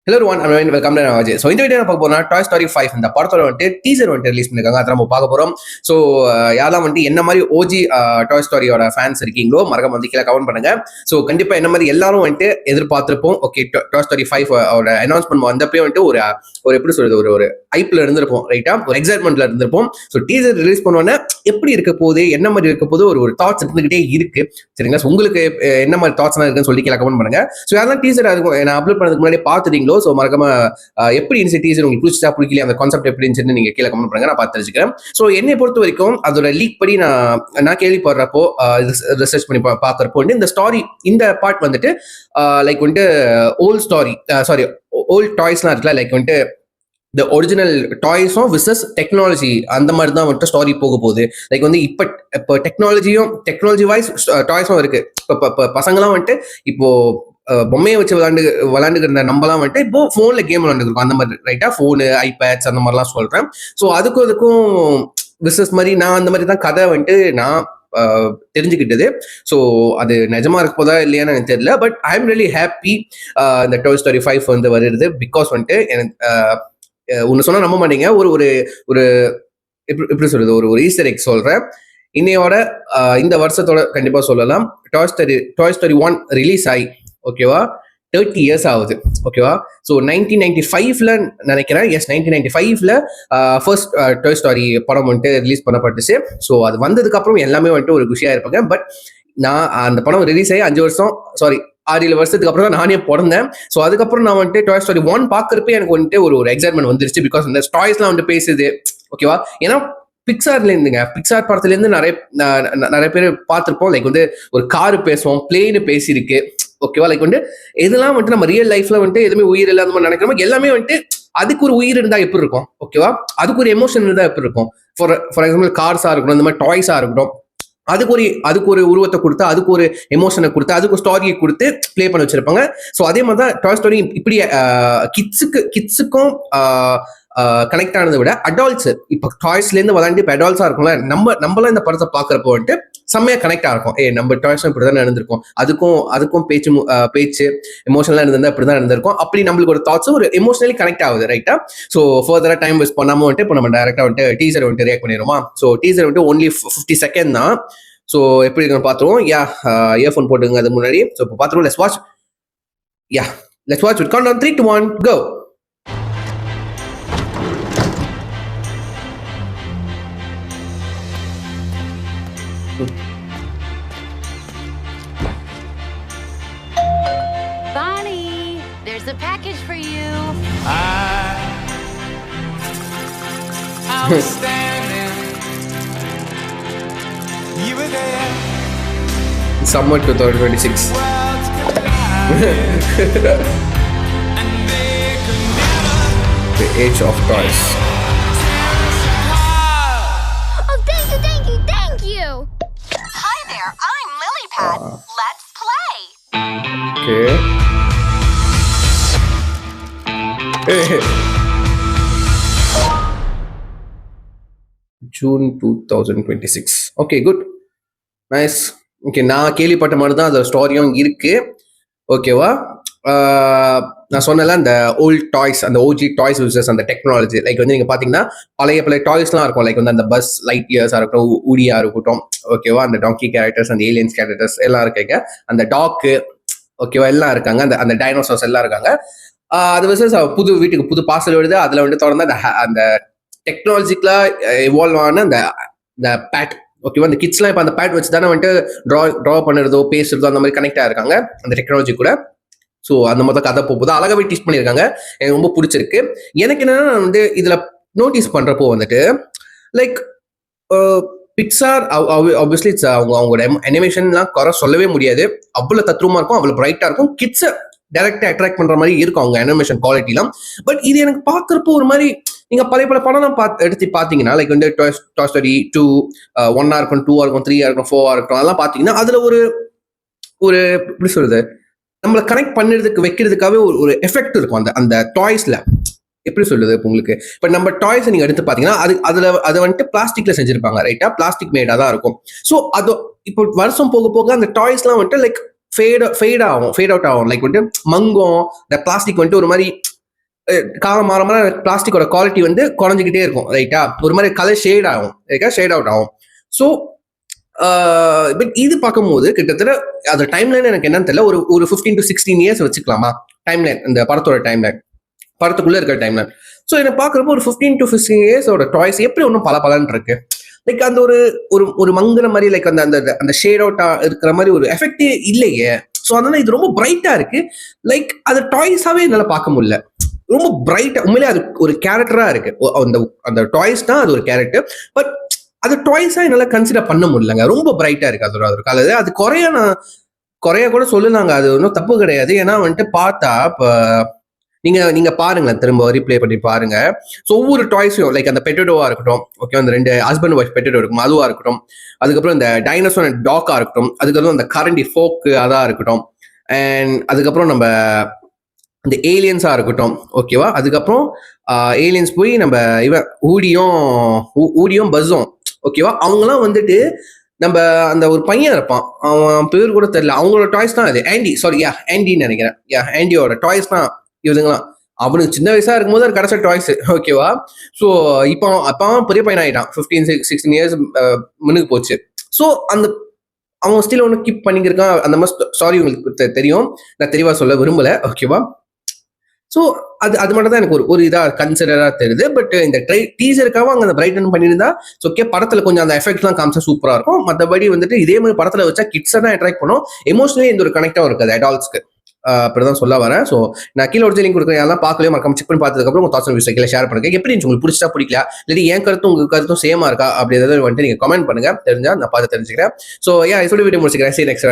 Hello one and welcome to Ajay. So இந்த video பார்க்க போறோம்னா டாய் ஸ்டோரி 5 இந்த படத்தோட வந்துட்டு டீசர் வந்துட்டு ரிலீஸ் பண்ணிருக்காங்க. அதை நம்ம பார்க்க போறோம். ஸோ யாரெல்லாம் வந்துட்டு என்ன மாதிரி ஓஜி டாய் ஸ்டோரியோட ஃபேன்ஸ் இருக்கீங்களோ மறக்காம வந்து கீழே கமெண்ட் பண்ணுங்க. ஸோ கண்டிப்பா என்ன மாதிரி எல்லாரும் வந்துட்டு எதிர்பார்த்திருப்போம். ஓகே, டாய் ஸ்டோரி 5 ஓட அனௌன்ஸ்மெண்ட் வந்தப்பே வந்துட்டு ஒரு எப்படி சொல்றது ஒரு ஐப்ல இருந்திருப்போம், ரைட்டா, ஒரு எக்ஸைட்மெண்ட்ல இருந்திருப்போம். ஸோ டீசர் ரிலீஸ் பண்ணோன்னே எப்படி இருக்க போகுது, என்ன மாதிரி இருக்க போது, ஒரு தாட்ஸ் இருந்துகிட்டே இருக்கு. சரிங்களா? உங்களுக்கு என்ன மாதிரி தாட்ஸ் இருக்குன்னு சொல்லி கீழே கமெண்ட் பண்ணுங்க. ஸோ யாரெல்லாம் டீசர் நான் அப்லோட் பண்ணதுக்கு முன்னாடி பார்த்துட்டீங்களோ, ஸோ மறக்காம எப்படி இருந்துச்சு டீசர், உங்களுக்கு பிடிச்சா பிடிக்கல, அந்த கான்செப்ட் எப்படி இருந்துச்சுன்னு நீங்க கீழே கமெண்ட் பண்ணுங்க, நான் பார்த்து தெரிஞ்சுக்கிறேன். ஸோ என்னை பொறுத்த வரைக்கும் அதோட லீக் படி நான் கேள்விப்படுறப்போ ரிசர்ச் பண்ணி பார்க்கறப்போ வந்து இந்த ஸ்டாரி, இந்த பார்ட் வந்துட்டு லைக் வந்துட்டு ஓல்ட் டாய்ஸ்லாம் இருக்குல்ல, லைக் வந்துட்டு இந்த ஒரிஜினல் டாய்ஸும் விசஸ் டெக்னாலஜி, அந்த மாதிரி தான் வந்துட்டு ஸ்டாரி போக போகுது. லைக் வந்து இப்போ டெக்னாலஜி வைஸ் டாய்ஸும் இருக்கு. இப்போ பசங்களாம் வந்துட்டு இப்போ பொம்மையை வச்சு விளையாண்டுக்கிற நம்மலாம் வந்துட்டு இப்போ ஃபோன்ல கேம் விளையாண்டுருக்கோம், அந்த மாதிரி, ரைட்டா, ஃபோனு, ஐபேட்ஸ், அந்த மாதிரிலாம் சொல்றேன். ஸோ அதுக்கும் பிசினஸ் மாதிரி நான் அந்த மாதிரி தான் கதை வந்துட்டு நான் தெரிஞ்சுக்கிட்டது. ஸோ அது நிஜமா இருக்க போதா இல்லையான்னு எனக்கு தெரியல. But I am really happy இந்த டாய் ஸ்டோரி 5 வந்து வருது. பிகாஸ் வந்துட்டு எனக்கு ஒன்று சொன்னா நம்ப மாட்டீங்க, ஒரு எப்படி சொல்றது, ஒரு ஈஸ்டர் எக் சொல்றேன். இன்னையோட இந்த வருஷத்தோட கண்டிப்பா சொல்லலாம், டாய் ஸ்டோரி 1 ரிலீஸ் ஆகி ஓகேவா 30 years ஆகுது. ஓகேவா? ஸோ 1995ல நினைக்கிறேன், எஸ் 1995ல ஃபர்ஸ்ட் டாய் ஸ்டோரி படம் வந்துட்டு ரிலீஸ் பண்ணப்பட்டுச்சு. ஸோ அது வந்ததுக்கு அப்புறம் எல்லாமே வந்துட்டு ஒரு குஷியா இருப்பாங்க. பட் நான் அந்த படம் ரிலீஸ் ஆகி 6-7 வருஷத்துக்கு அப்புறம் தான் நானே பிறந்தேன். ஸோ அதுக்கப்புறம் நான் வந்துட்டு டாய் ஸ்டோரி 1 பார்க்கறப்ப எனக்கு வந்துட்டு ஒரு எக்ஸைட்மெண்ட் வந்துருச்சு. பிகாஸ் இந்த டாய்ஸ்லாம் வந்துட்டு பேசுது. ஓகேவா? ஏன்னா பிக்சார் படத்துல இருந்து நிறைய பேர் பார்த்திருப்போம். லைக் வந்து ஒரு காரு பேசுவோம், பிளேனு பேசியிருக்கு. ஓகேவா? லைக் வந்து இதெல்லாம் வந்துட்டு நம்ம ரியல் லைஃப்ல வந்துட்டு எதுவுமே உயிர் இல்லாத மாதிரி நினைக்கிறோம். எல்லாமே வந்துட்டு அதுக்கு ஒரு உயிர் இருந்தா எப்படி இருக்கும்? ஓகேவா? அதுக்கு ஒரு எமோஷன் இருந்தா எப்படி இருக்கும்? ஃபார் எக்ஸாம்பிள் கார்ஸா இருக்கட்டும், இந்த மாதிரி டாய்ஸா இருக்கட்டும், அதுக்கு ஒரு உருவத்தை கொடுத்து, அதுக்கு ஒரு எமோஷனை கொடுத்து, அதுக்கு ஒரு ஸ்டோரியை கொடுத்து பிளே பண்ணி வச்சிருப்பாங்க. ஸோ அதே மாதிரி தான் டாய் ஸ்டோரி இப்படி கிட்ஸுக்கும் கனெக்ட் ஆனதை விட அடால்ட்ஸ், இப்போ டாய்ஸ்ல இருந்து விளையாண்டு இப்போ அடால்ட்ஸா இருக்கும்ல, நம்மளாம் இந்த படத்தை பாக்குறப்போ வந்துட்டு செம்மையா கனெக்ட் ஆகும். நம்ம டாய்ஸ் இப்படிதான் நடந்திருக்கும், அதுக்கும் பேச்சு எமோஷனலா இருந்திருந்தா இப்படிதான் நடந்திருக்கும். அப்படி நம்மளுக்கு ஒரு தாட்ஸும் ஒரு எமோஷனலி கனெக்ட் ஆகுது, ரைட்டா? ஸோ ஃபர்தரா டைம் வேஸ்ட் பண்ணாம வந்துட்டு இப்போ நம்ம டைரக்டா வந்துட்டு டீசர் வந்துட்டு ரியாக்ட் பண்ணிடுவோமா? ஸோ டீசர் வந்துட்டு ஒன்லி 50 செகண்ட் தான். ஸோ எப்படி இருக்குன்னு பார்த்துருவோம். இயர்ஃபோன் போட்டுங்க அது முன்னாடி. ஸோ இப்போ பார்த்துருவோம். Let's watch with count down 3, 2, 1 go. Bonnie, there's a package for you. I was standing. You were there. Summer 2026. The age of toys. Oh, thank you. Hi there, I'm Lilypad. Let's play. Okay. June 2026. Okay, good. Nice. Okay, நான் கேள்விப்பட்ட மாதிரி தான் அந்த ஸ்டோரியும் இருக்கு. ஓகேவா? நான் சொன்னல அந்த ஓல்ட் டாய்ஸ், அந்த ஓஜி டாய்ஸ் யூசர்ஸ், அந்த டெக்னாலஜி, லைக் வந்து நீங்க பாத்தீங்கன்னா பழைய டாய்ஸ்லாம் இருக்கும். லைக் வந்து அந்த பஸ் லைட் இயர்ஸா இருக்கட்டும், ஊடியா இருக்கட்டும், ஓகேவா, அந்த டாங்கி கேரக்டர்ஸ், அந்த ஏலியன்ஸ் கேரக்டர்ஸ் எல்லாம் இருக்காங்க, அந்த டாக்கு, ஓகேவா, எல்லாம் இருக்காங்க, அந்த டைனோசர்ஸ் எல்லாம் இருக்காங்க. அது வந்து புது வீட்டுக்கு புது பார்சல் வருது. அதுல வந்து தொடர்ந்து அந்த டெக்னாலஜிக்கலா எவால்வ் ஆன அந்த பேட், ஓகேவா, அந்த கிட்ஸ்லாம் இப்போ அந்த பேட் வச்சு தானே வந்துட்டு ட்ரா பண்ணுறதோ பேசுறதோ அந்த மாதிரி கனெக்ட் ஆயிருக்காங்க அந்த டெக்னாலஜி கூட. ஸோ அந்த மாதிரி கதை போகுது, அழகாவே டீச் பண்ணியிருக்காங்க. எனக்கு ரொம்ப பிடிச்சிருக்கு. எனக்கு என்னன்னா வந்து இதுல நோட்டீஸ் பண்றப்போ வந்துட்டு லைக் பிக்சார் ஆப்வியஸ்லி அவங்களோட அனிமேஷன்லாம் குறை சொல்லவே முடியாது. அவ்வளவு தத்ரூபமா இருக்கும், அவ்வளவு பிரைட்டா இருக்கும், கிட்ஸை டைரக்டா அட்ராக்ட் பண்ற மாதிரி இருக்கும் அவங்க அனிமேஷன் குவாலிட்டிலாம். பட் இது எனக்கு பார்க்கறப்போ ஒரு மாதிரி, நீங்க பல படம் எடுத்து பாத்தீங்கன்னா, லைக் வந்து டாய் ஸ்டோரி 2 1 இருக்கும், 2 இருக்கும், 3 இருக்கும், 4 இருக்கும், அதெல்லாம் பாத்தீங்கன்னா அதுல ஒரு எப்படி சொல்றது, நம்மளை கனெக்ட் பண்ணுறதுக்கு வைக்கிறதுக்காகவே ஒரு எஃபெக்ட் இருக்கும் அந்த டாய்ஸ்ல. எப்படி சொல்றது உங்களுக்கு, இப்போ நம்ம டாய்ஸ் நீங்க எடுத்து பாத்தீங்கன்னா அது வந்துட்டு பிளாஸ்டிக்ல செஞ்சிருப்பாங்க, ரைட்டா? பிளாஸ்டிக் மேடா தான் இருக்கும். ஸோ அது இப்போ வருஷம் போக போக அந்த டாய்ஸ்லாம் வந்துட்டு லைக் ஃபேட் அவுட் ஆகும். லைக் வந்துட்டு மங்கும், இந்த பிளாஸ்டிக் வந்துட்டு ஒரு மாதிரி காலம் மாற மாற பிளாஸ்டிக்கோட குவாலிட்டி வந்து குறைஞ்சிக்கிட்டே இருக்கும் ரைட்டா, ஒரு மாதிரி கலர் ஷேட் ஆகும் ரைட்டா, ஷேட் அவுட் ஆகும். ஸோ பட் இது பார்க்கும்போது கிட்டத்தட்ட அது டைம் லைன் எனக்கு என்னன்னு தெரியல, ஒரு 15 to 16 இயர்ஸ் வச்சுக்கலாமா டைம் லைன், இந்த படத்தோட டைம் லைன், படத்துக்குள்ள இருக்கிற டைம் லைன். ஸோ என்ன பார்க்குறப்போ ஒரு 15 to 16 இயர்ஸோட டாய்ஸ் எப்படி ஒன்றும் பல இருக்கு, லைக் அந்த ஒரு மங்குற மாதிரி, லைக் அந்த அந்த அந்த ஷேட் அவுட்டா இருக்கிற மாதிரி ஒரு எஃபெக்டே இல்லையே. ஸோ அதனால இது ரொம்ப பிரைட்டா இருக்கு, லைக் அது டாய்ஸாவே என்னால் பார்க்க முடியல, ரொம்ப பிரைட்டா உண்மையிலே அது ஒரு கேரக்டரா இருக்கு. அந்த அந்த டாய்ஸ் தான் அது ஒரு கேரக்டர், பட் அது டாய்ஸா என்னால கன்சிடர் பண்ண முடியலங்க, ரொம்ப பிரைட்டா இருக்கு அதோட கலர். அது குறைய கூட சொல்லலாங்க, அது ஒன்றும் தப்பு கிடையாது. ஏன்னா வந்துட்டு பார்த்தா இப்போ நீங்க பாருங்களேன், திரும்ப ரீப்ளே பண்ணி பாருங்க. ஸோ ஒவ்வொரு டாய்ஸையும் லைக் அந்த பெட்டடோவா இருக்கட்டும், ஓகே, அந்த 2 ஹஸ்பண்ட் ஒய்ஃப் பெட்டடோ இருக்கும் அதுவா இருக்கட்டும், அதுக்கப்புறம் இந்த டைனோசர் அண்ட் டாக்கா இருக்கட்டும், அதுக்கப்புறம் அந்த கரண்டி ஃபோக்கு அதா இருக்கட்டும், அண்ட் அதுக்கப்புறம் நம்ம இந்த ஏலியன்ஸா இருக்கட்டும், ஓகேவா, அதுக்கப்புறம் ஏலியன்ஸ் போய் நம்ம இவன் ஊடியும் பஸ்ஸும், ஓகேவா, அவங்கலாம் வந்துட்டு நம்ம அந்த ஒரு பையன் இருப்பான், அவன் பேர் கூட தெரியல, அவங்களோட டாய்ஸ் தான் அது, ஆண்டின்னு நினைக்கிறேன், ஆண்டியோட டாய்ஸ் தான் இவதுங்களாம். அவனுக்கு சின்ன வயசா இருக்கும்போது அது கிடைச்ச டாய்ஸ், ஓகேவா. ஸோ இப்போ அவன் பெரிய பையன் ஆகிட்டான், 15-16 இயர்ஸ் முன்னுக்கு போச்சு. ஸோ அந்த அவன் ஸ்டில் ஒன்று கீப் பண்ணிக்கிருக்கான் அந்த மாதிரி. சாரி, உங்களுக்கு தெரியும், நான் தெளிவாக சொல்ல விரும்பல, ஓகேவா. ஸோ அது மட்டும் தான் எனக்கு ஒரு இதாக கன்சிடராக தெரியுது. பட் இந்த டீசருக்காக அங்கே அந்த பிரைட்டன் பண்ணியிருந்தா ஓகே, படத்தில் கொஞ்சம் அந்த எஃபெக்ட்லாம் காமிச்சா சூப்பராக இருக்கும். மற்றபடி வந்துட்டு இதே மாதிரி படத்தில் வச்சா கிட்ஸை தான் அட்ராக்ட் பண்ணும், எமோஷனலி இந்த ஒரு கனெக்டாகவும் இருக்காது அடால்ட்ஸ்க்கு, அப்படிதான் சொல்ல வரேன். ஸோ நான் கீழே ஒரு லிங்க் கொடுக்குறேன், யாரெல்லாம் பார்க்கலையோ மறக்காம செக் பண்ணி பார்த்ததுக்கப்புறம் உங்கள் தாட்ஸ் விஷயம் கீழே ஷேர் பண்ணுங்க. எப்படி இருந்துச்சு, உங்களுக்கு பிடிச்சா பிடிக்கல, இல்லாட்டி என் கருத்தும் உங்கள் கருத்தும் சேமா இருக்கா அப்படி ஏதாவது வந்துட்டு நீங்கள் கமெண்ட் பண்ணுங்க, தெரிஞ்சா நான் பார்த்து தெரிஞ்சுக்கிறேன். ஸோ இதோட வீடியோ முடிச்சுக்கிறேன். சரி, நெக்ஸ்ட்